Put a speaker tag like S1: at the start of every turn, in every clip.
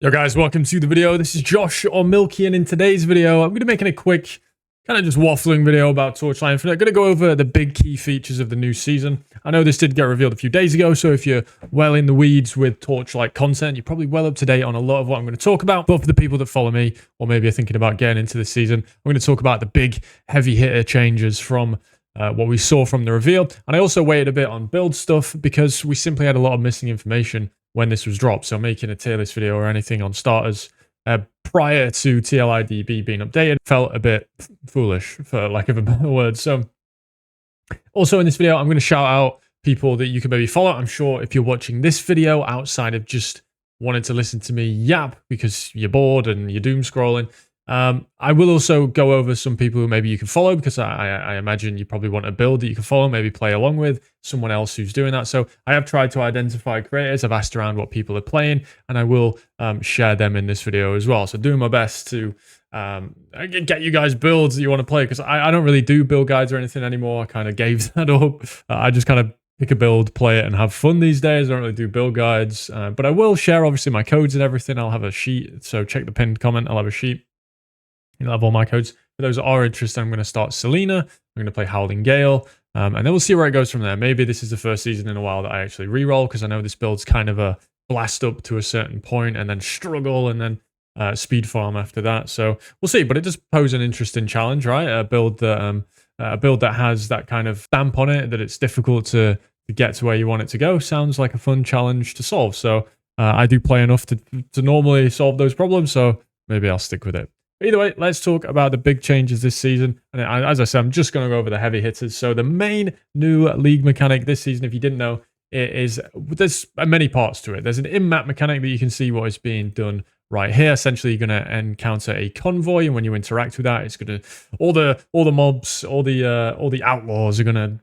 S1: Yo guys, welcome to the video. This is Josh or Milky, and in today's video, I'm going to be making a quick, kind of just waffling video about Torchlight Infinite. I'm going to go over the big key features of the new season. I know this did get revealed a few days ago, so if you're well in the weeds with Torchlight content, you're probably well up to date on a lot of what I'm going to talk about. But for the people that follow me, or maybe are thinking about getting into this season, I'm going to talk about the big heavy hitter changes from what we saw from the reveal. And I also waited a bit on build stuff because we simply had a lot of missing information when this was dropped. So making a tier list video or anything on starters prior to tlidb being updated felt a bit foolish, for lack of a better word. So also in this video, I'm going to shout out people that you can maybe follow. I'm sure if you're watching this video outside of just wanting to listen to me yap because you're bored and you're doom scrolling, I will also go over some people who maybe you can follow, because I imagine you probably want a build that you can follow, maybe play along with someone else who's doing that. So I have tried to identify creators. I've asked around what people are playing, and I will share them in this video as well. So doing my best to get you guys builds that you want to play, because I don't really do build guides or anything anymore. I kind of gave that up. I just kind of pick a build, play it, and have fun these days. I don't really do build guides, but I will share obviously my codes and everything. I'll have a sheet, so check the pinned comment. I'll have a sheet. You'll have all my codes. For those that are interested, I'm going to start Selena. I'm going to play Howling Gale. And then we'll see where it goes from there. Maybe this is the first season in a while that I actually reroll, because I know this build's kind of a blast up to a certain point and then struggle and then speed farm after that. So we'll see. But it does pose an interesting challenge, right? A build that has that kind of stamp on it, that it's difficult to get to where you want it to go. Sounds like a fun challenge to solve. So I do play enough to normally solve those problems. So maybe I'll stick with it. Either way, let's talk about the big changes this season. And as I said, I'm just going to go over the heavy hitters. So the main new league mechanic this season, if you didn't know, there's many parts to it. There's an in-map mechanic that you can see what is being done right here. Essentially, you're going to encounter a convoy, and when you interact with that, it's going to all the mobs, all the outlaws are going to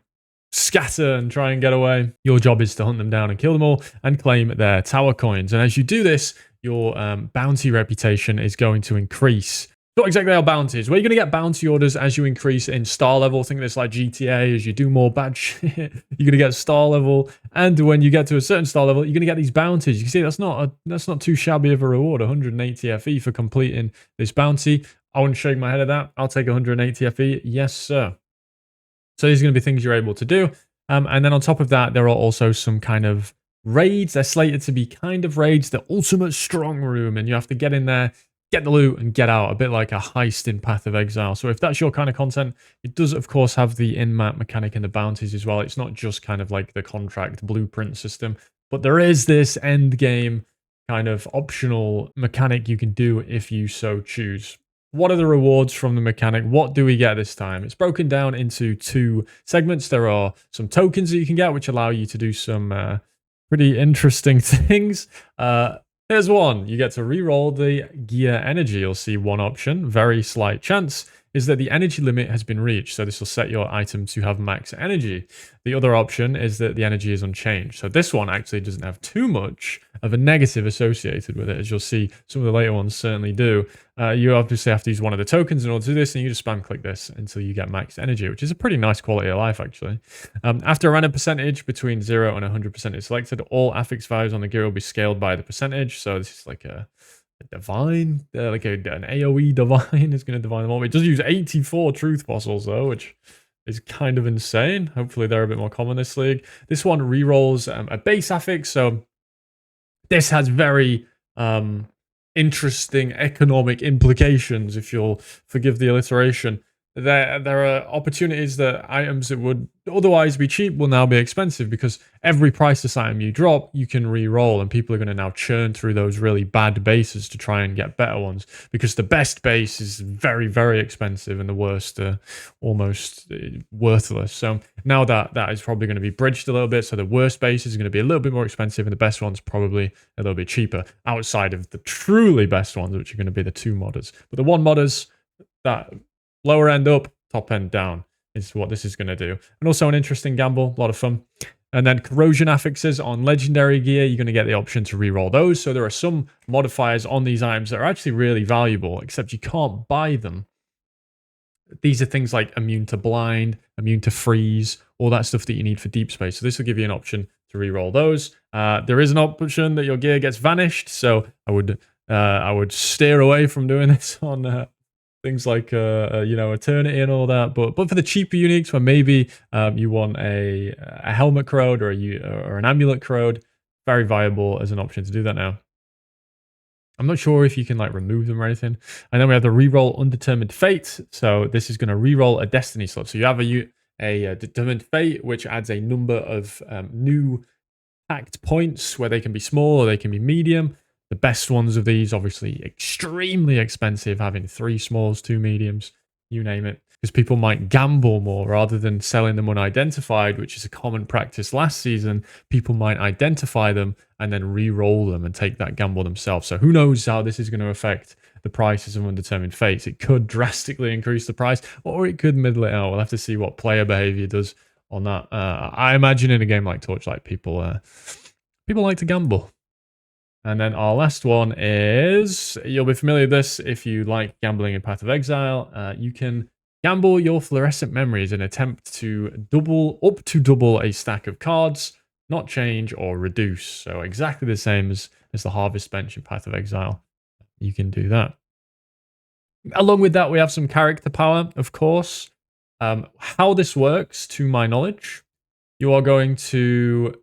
S1: scatter and try and get away. Your job is to hunt them down and kill them all and claim their tower coins. And as you do this, your bounty reputation is going to increase. What exactly are bounties? Well, you're going to get bounty orders as you increase in star level. Think of this like GTA. As you do more bad shit, you're going to get star level. And when you get to a certain star level, you're going to get these bounties. You can see that's not too shabby of a reward. 180 FE for completing this bounty. I wouldn't shake my head at that. I'll take 180 FE. Yes, sir. So these are going to be things you're able to do. And then on top of that, there are also some kind of raids. They're slated to be kind of raids, the ultimate strong room, and you have to get in there, get the loot, and get out, a bit like a heist in Path of Exile. So if that's your kind of content, it does of course have the in-map mechanic and the bounties as well. It's not just kind of like the contract blueprint system, but there is this end game kind of optional mechanic you can do if you so choose. What are the rewards from the mechanic? What do we get this time? It's broken down into two segments. There are some tokens that you can get, which allow you to do some pretty interesting things. Here's one. You get to reroll the gear energy. You'll see one option, very slight chance, is that the energy limit has been reached. So this will set your item to have max energy. The other option is that the energy is unchanged. So this one actually doesn't have too much of a negative associated with it, as you'll see some of the later ones certainly do. You obviously have to use one of the tokens in order to do this, and you just spam click this until you get max energy, which is a pretty nice quality of life, actually. After a random percentage between 0 and 100% is selected, all affix values on the gear will be scaled by the percentage. So this is like a divine, like an AoE divine is going to divine them all. It does use 84 truth fossils though, which is kind of insane. Hopefully they're a bit more common this league. This one rerolls a base affix, so this has very interesting economic implications, if you'll forgive the alliteration. There are opportunities that items that would otherwise be cheap will now be expensive, because every priceless item you drop, you can re-roll, and people are going to now churn through those really bad bases to try and get better ones, because the best base is very, very expensive and the worst are almost worthless. So now that is probably going to be bridged a little bit. So the worst base is going to be a little bit more expensive and the best one's probably a little bit cheaper, outside of the truly best ones, which are going to be the 2 modders. But the 1 modders, that lower end up, top end down is what this is going to do. And also an interesting gamble, a lot of fun. And then corrosion affixes on legendary gear, you're going to get the option to reroll those. So there are some modifiers on these items that are actually really valuable, except you can't buy them. These are things like immune to blind, immune to freeze, all that stuff that you need for deep space. So this will give you an option to reroll those. There is an option that your gear gets vanished, so I would I would steer away from doing this on things like Eternity and all that. But for the cheaper uniques, where maybe you want a helmet corrode or an amulet corrode, very viable as an option to do that now. I'm not sure if you can like remove them or anything. And then we have the reroll Undetermined Fate. So this is going to reroll a destiny slot. So you have a Determined Fate, which adds a number of new packed points where they can be small or they can be medium. The best ones of these, obviously, extremely expensive, having 3 smalls, 2 mediums, you name it. Because people might gamble more rather than selling them unidentified, which is a common practice last season. People might identify them and then re-roll them and take that gamble themselves. So who knows how this is going to affect the prices of Undetermined Fates. It could drastically increase the price, or it could middle it out. We'll have to see what player behavior does on that. I imagine in a game like Torchlight, people like to gamble. And then our last one is, you'll be familiar with this if you like gambling in Path of Exile. You can gamble your fluorescent memories in an attempt to up to double a stack of cards, not change or reduce. So exactly the same as the Harvest Bench in Path of Exile. You can do that. Along with that, we have some character power, of course. How this works, to my knowledge, you are going to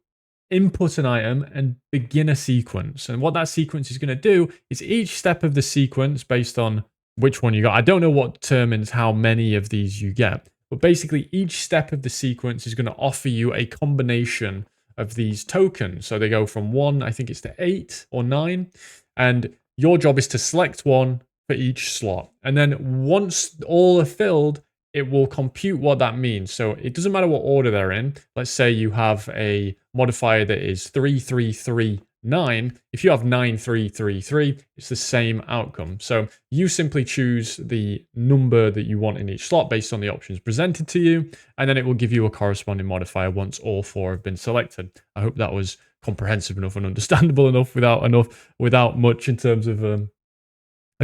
S1: input an item and begin a sequence. And what that sequence is going to do is each step of the sequence, based on which one you got. I don't know what determines how many of these you get, but basically each step of the sequence is going to offer you a combination of these tokens. So they go from 1, I think it's to 8 or 9. And your job is to select one for each slot. And then once all are filled, it will compute what that means. So it doesn't matter what order they're in. Let's say you have a modifier that is 3339. If you have 9333, it's the same outcome. So you simply choose the number that you want in each slot based on the options presented to you, and then it will give you a corresponding modifier once all 4 have been selected. I hope that was comprehensive enough and understandable enough without much in terms of a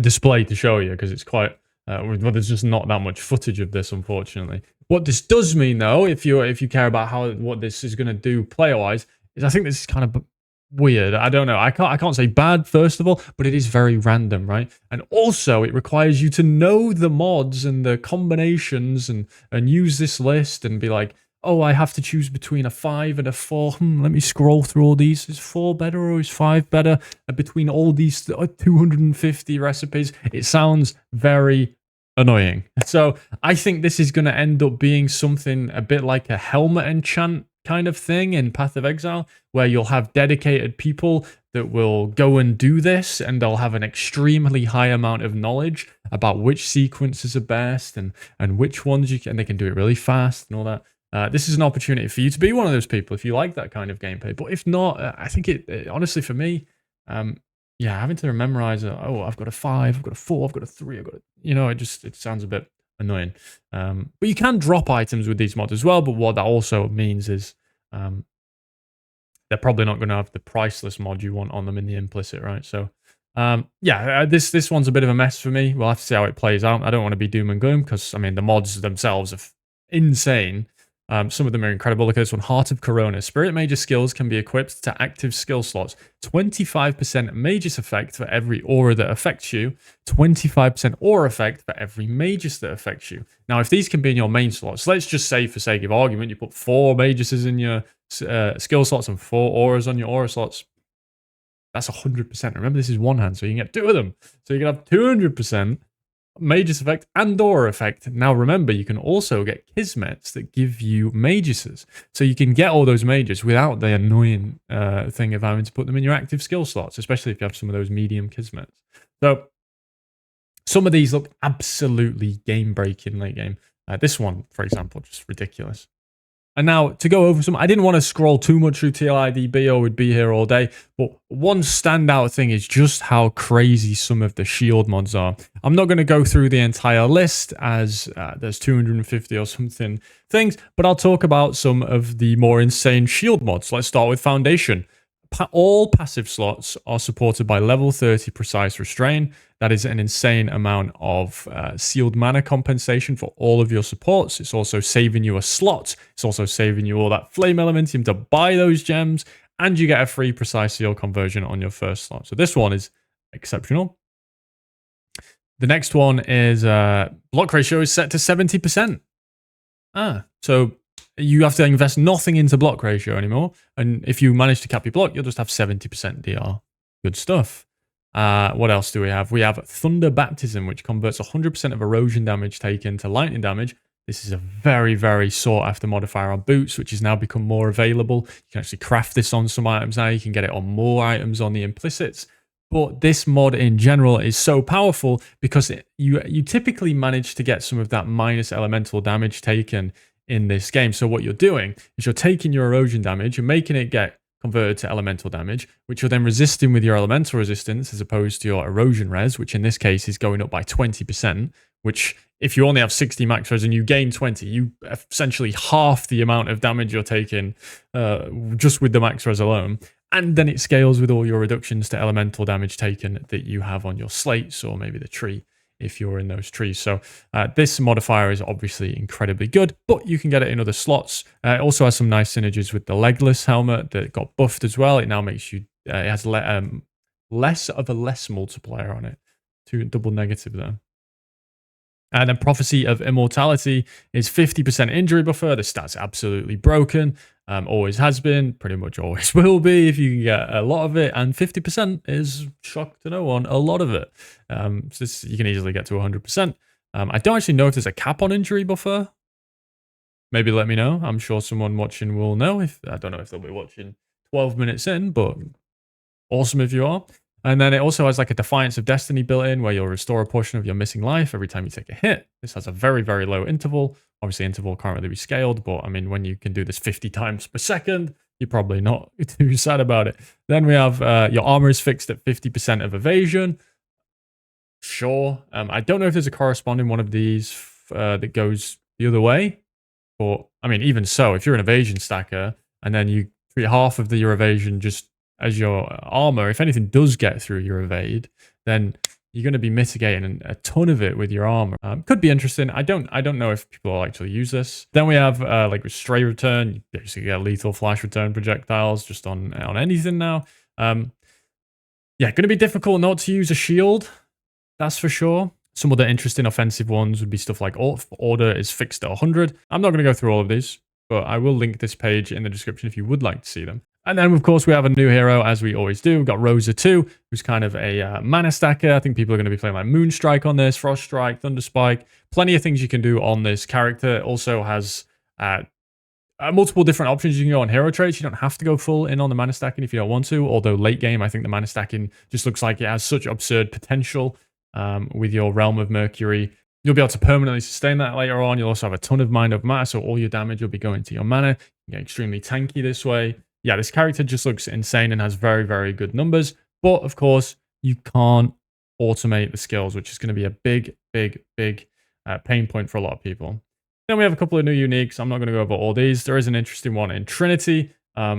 S1: display to show you, because it's quite well, there's just not that much footage of this, unfortunately. What this does mean, though, if you care about what this is going to do player-wise, is I think this is kind of weird. I don't know. I can't say bad, first of all, but it is very random, right? And also, it requires you to know the mods and the combinations and use this list and be like, oh, I have to choose between a 5 and a 4. Let me scroll through all these. Is 4 better or is 5 better? Between all these 250 recipes, it sounds very annoying. So I think this is going to end up being something a bit like a helmet enchant kind of thing in Path of Exile, where you'll have dedicated people that will go and do this, and they'll have an extremely high amount of knowledge about which sequences are best and which ones and they can do it really fast and all that. This is an opportunity for you to be one of those people if you like that kind of gameplay. But if not, I think it honestly for me, having to memorize, I've got a 5, I've got a 4, I've got a 3, I've got a, it sounds a bit annoying. But you can drop items with these mods as well. But what that also means is they're probably not going to have the priceless mod you want on them in the implicit, right? So this one's a bit of a mess for me. We'll have to see how it plays out. I don't want to be doom and gloom because, I mean, the mods themselves are insane. Some of them are incredible. Look at this one. Heart of Corona. Spirit Magus skills can be equipped to active skill slots. 25% Magus effect for every aura that affects you. 25% aura effect for every Magus that affects you. Now, if these can be in your main slots, let's just say for sake of argument, you put 4 Maguses in your skill slots and 4 auras on your aura slots. That's 100%. Remember, this is one hand, so you can get 2 of them. So you can have 200%. Magus effect and aura effect. Now remember, you can also get Kismets that give you Maguses. So you can get all those Magus without the annoying thing of having to put them in your active skill slots, especially if you have some of those medium Kismets. So some of these look absolutely game-breaking late game. This one, for example, just ridiculous. And now, to go over some, I didn't want to scroll too much through tlidb or we'd be here all day, but one standout thing is just how crazy some of the shield mods are. I'm not going to go through the entire list as there's 250 or something things, but I'll talk about some of the more insane shield mods. Let's start with Foundation. All passive slots are supported by level 30 Precise Restrain. That is an insane amount of sealed mana compensation for all of your supports. It's also saving you a slot. It's also saving you all that flame elementium to buy those gems, and you get a free Precise Seal conversion on your first slot. So this one is Exceptional. The next one is block ratio is set to 70%. So you have to invest nothing into block ratio anymore. And if you manage to cap your block, you'll just have 70% DR. Good stuff. What else do we have? We have Thunder Baptism, which converts 100% of erosion damage taken to lightning damage. This is a very, very sought after modifier on boots, which has now become more available. You can actually craft this on some items now. You can get it on more items on the implicits. But this mod in general is so powerful because you typically manage to get some of that minus elemental damage taken in this game. So what you're doing is you're taking your erosion damage, you're making it get converted to elemental damage, which you're then resisting with your elemental resistance as opposed to your erosion res, which in this case is going up by 20%, which if you only have 60 max res and you gain 20, you essentially half the amount of damage you're taking just with the max res alone. And then it scales with all your reductions to elemental damage taken that you have on your slates or maybe the tree if you're in those trees. So this modifier is obviously incredibly good, but you can get it in other slots. It also has some nice synergies with the legless helmet that got buffed as well. It now makes you, it has less of a less multiplier on it. Double negative there. And then Prophecy of Immortality is 50% injury buffer. The stat's absolutely broken. Always has been, pretty much always will be if you can get a lot of it. And 50% is, shock to no one, a lot of it. So you can easily get to 100%. I don't actually know if there's a cap on injury buffer. Maybe let me know. I'm sure someone watching will know. I don't know if they'll be watching 12 minutes in, but awesome if you are. And then it also has like a Defiance of Destiny built in where you'll restore a portion of your missing life every time you take a hit. This has a very, very low interval. Obviously, interval can't really be scaled, but I mean, when you can do this 50 times per second, you're probably not too sad about it. Then we have your armor is fixed at 50% of evasion. Sure. I don't know if there's a corresponding one of these that goes the other way. But I mean, even so, if you're an evasion stacker and then you treat half of your evasion just as your armor, if anything does get through your evade, then you're going to be mitigating a ton of it with your armor. Could be interesting. I don't know if people will actually use this. Then we have like with Stray Return. You basically get lethal flash return projectiles just on anything now. Yeah, going to be difficult not to use a shield. That's for sure. Some other interesting offensive ones would be stuff like order is fixed at 100. I'm not going to go through all of these, but I will link this page in the description if you would like to see them. And then, of course, we have a new hero, as we always do. We've got Rosa 2, who's kind of a mana stacker. I think people are going to be playing like Moonstrike on this, Frost Strike, Thunder Spike. Plenty of things you can do on this character. It also has multiple different options. You can go on hero traits. You don't have to go full in on the mana stacking if you don't want to. Although late game, I think the mana stacking just looks like it has such absurd potential with your Realm of Mercury. You'll be able to permanently sustain that later on. You'll also have a ton of mind over matter, so all your damage will be going to your mana. You get extremely tanky this way. Yeah, this character just looks insane and has very, very good numbers. But, of course, you can't automate the skills, which is going to be a big, big, big pain point for a lot of people. Then we have a couple of new uniques. I'm not going to go over all these. There is an interesting one in Trinity,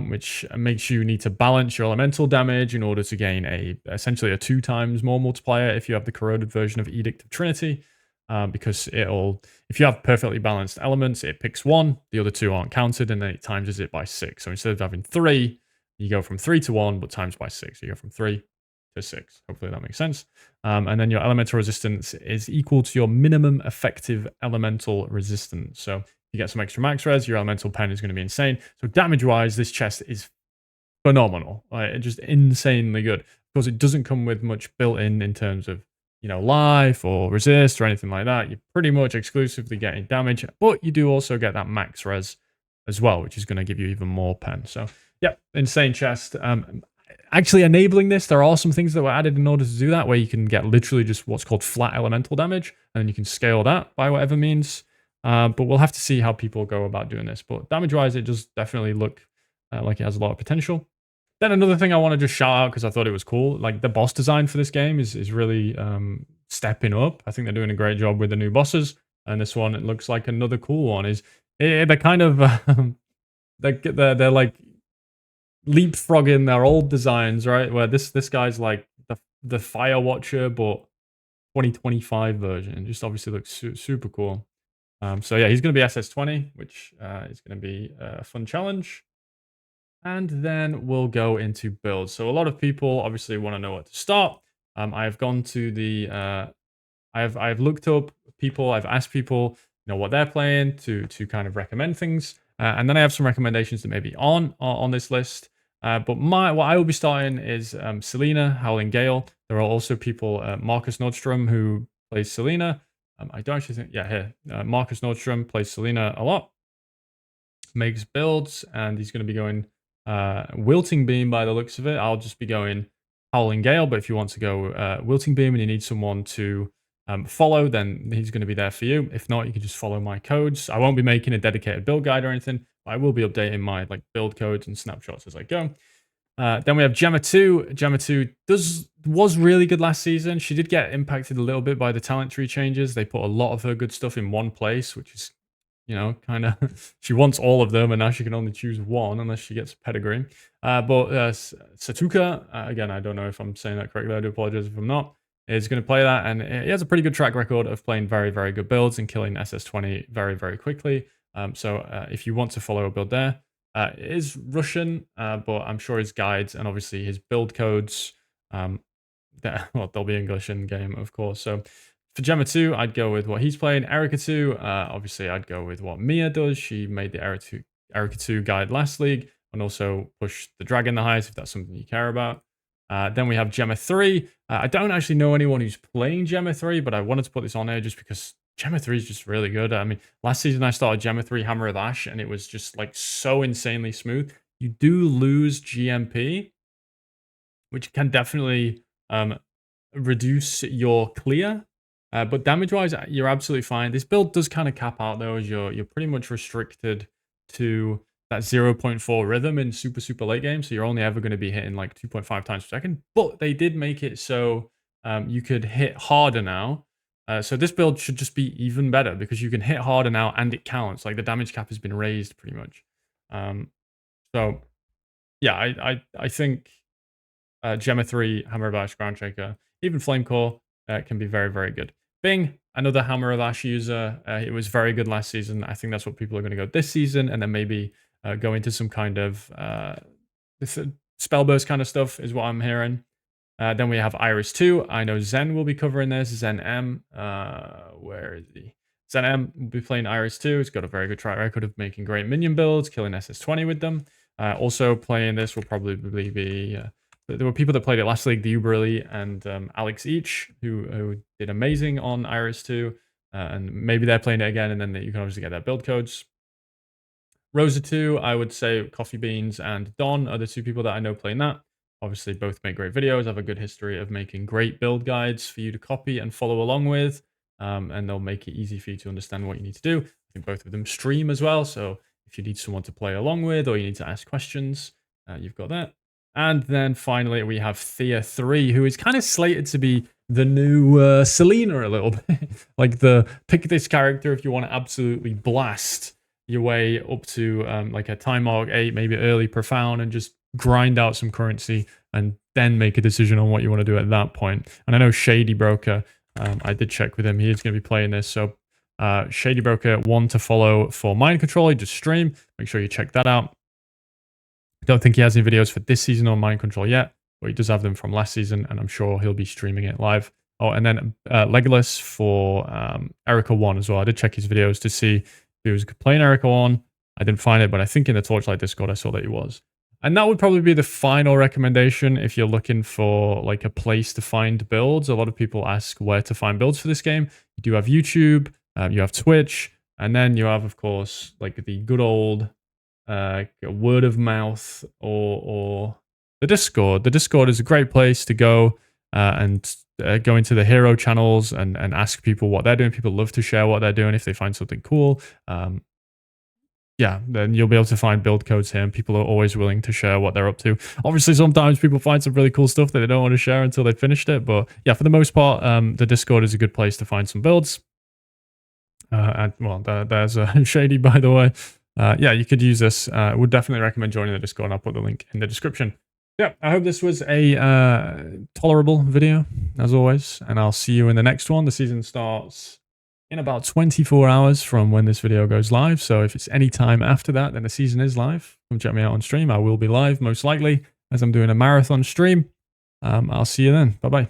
S1: which makes you need to balance your elemental damage in order to gain essentially a 2 times more multiplier if you have the corroded version of Edict of Trinity. Because if you have perfectly balanced elements, it picks 1, the other 2 aren't counted, and then it times it by 6. So instead of having 3, you go from 3 to 1, but times by 6. You go from 3 to 6. Hopefully that makes sense. And then your elemental resistance is equal to your minimum effective elemental resistance. So you get some extra max res, your elemental pen is going to be insane. So damage-wise, this chest is phenomenal. Just insanely good. Of course, it doesn't come with much built-in terms of life or resist or anything like that. You're pretty much exclusively getting damage, but you do also get that max res as well, which is going to give you even more pen. So, yeah, insane chest. Actually enabling this, there are some things that were added in order to do that, where you can get literally just what's called flat elemental damage, and then you can scale that by whatever means. But we'll have to see how people go about doing this. But damage-wise, it does definitely look like it has a lot of potential. Then another thing I want to just shout out because I thought it was cool, like the boss design for this game is really stepping up. I think they're doing a great job with the new bosses, and this one, it looks like another cool one. They're kind of they're like leapfrogging their old designs, right? Where this guy's like the Fire Watcher, but 2025 version. Just obviously looks super cool. So yeah, he's going to be SS20, which is going to be a fun challenge. And then we'll go into builds. So a lot of people obviously want to know where to start. I've gone to the I've looked up people, I've asked people, what they're playing to kind of recommend things, and then I have some recommendations that maybe aren't on this list. But what I will be starting is Selena, Howling Gale. There are also people, Marcus Nordstrom, who plays Selena. I don't actually think, yeah, here, Marcus Nordstrom plays Selena a lot, makes builds, and he's going to be going Wilting Beam by the looks of it. I'll just be going Howling Gale, but if you want to go Wilting Beam and you need someone to follow, then he's going to be there for you. If not, you can just follow my codes. I won't be making a dedicated build guide or anything. I will be updating my build codes and snapshots as I go. Then we have Gemma 2. Gemma 2 was really good last season. She did get impacted a little bit by the talent tree changes. They put a lot of her good stuff in one place, which is, kind of, she wants all of them, and now she can only choose one unless she gets pedigree. But Satuka, again, I don't know if I'm saying that correctly. I do apologize if I'm not. Is going to play that, and he has a pretty good track record of playing very, very good builds and killing SS20 very, very quickly. So if you want to follow a build there, it is Russian, but I'm sure his guides and obviously his build codes, they'll be English in game, of course. So for Gemma 2, I'd go with what he's playing. Erica 2, obviously I'd go with what Mia does. She made the Erica 2 guide last league and also pushed the dragon the highest if that's something you care about. Then we have Gemma 3. I don't actually know anyone who's playing Gemma 3, but I wanted to put this on here just because Gemma 3 is just really good. I mean, last season I started Gemma 3 Hammer of Ash, and it was just so insanely smooth. You do lose GMP, which can definitely reduce your clear. But damage-wise, you're absolutely fine. This build does kind of cap out, though, as you're pretty much restricted to that 0.4 rhythm in super late game, so you're only ever going to be hitting 2.5 times per second. But they did make it so you could hit harder now. So this build should just be even better because you can hit harder now and it counts. The damage cap has been raised pretty much. So yeah, I think Gemma 3, Hammer of Ash, Groundshaker, even Flamecore can be very, very good. Bing, another Hammer of Ash user. It was very good last season. I think that's what people are going to go this season, and then maybe go into some kind of spellburst kind of stuff is what I'm hearing. Then we have Iris 2. I know Zen will be covering this. Zen M. Where is he? Zen M will be playing Iris 2. He's got a very good track record of making great minion builds, killing SS20 with them. Also playing this will probably be... there were people that played it last league, the Uberly and Alex Each, who did amazing on Iris 2. And maybe they're playing it again, and then you can obviously get their build codes. Rosa 2, I would say Coffee Beans and Don are the two people that I know playing that. Obviously, both make great videos, have a good history of making great build guides for you to copy and follow along with. And they'll make it easy for you to understand what you need to do. I think both of them stream as well. So if you need someone to play along with or you need to ask questions, you've got that. And then finally, we have Thea 3, who is kind of slated to be the new Selena a little bit. Pick this character if you want to absolutely blast your way up to a time mark 8, maybe early profound, and just grind out some currency and then make a decision on what you want to do at that point. And I know Shady Broker, I did check with him, he is going to be playing this. So Shady Broker 1 to follow for Mind Control. He just stream. Make sure you check that out. I don't think he has any videos for this season on Mind Control yet, but he does have them from last season, and I'm sure he'll be streaming it live. Oh, and then Legolas for Erica 1 as well. I did check his videos to see if he was playing Erica 1. I didn't find it, but I think in the Torchlight Discord I saw that he was. And that would probably be the final recommendation if you're looking for a place to find builds. A lot of people ask where to find builds for this game. You do have YouTube, you have Twitch, and then you have, of course, the good old word of mouth or the Discord. The Discord is a great place to go and go into the hero channels and ask people what they're doing. People love to share what they're doing if they find something cool. Yeah, then you'll be able to find build codes here, and people are always willing to share what they're up to. Obviously, sometimes people find some really cool stuff that they don't want to share until they've finished it, but yeah, for the most part, the Discord is a good place to find some builds. And well, there's Shady, by the way. Yeah, you could use this. Would definitely recommend joining the Discord, and I'll put the link in the description. Yeah, I hope this was a tolerable video, as always, and I'll see you in the next one. The season starts in about 24 hours from when this video goes live. So if it's any time after that, then the season is live. Come check me out on stream. I will be live, most likely, as I'm doing a marathon stream. I'll see you then. Bye-bye.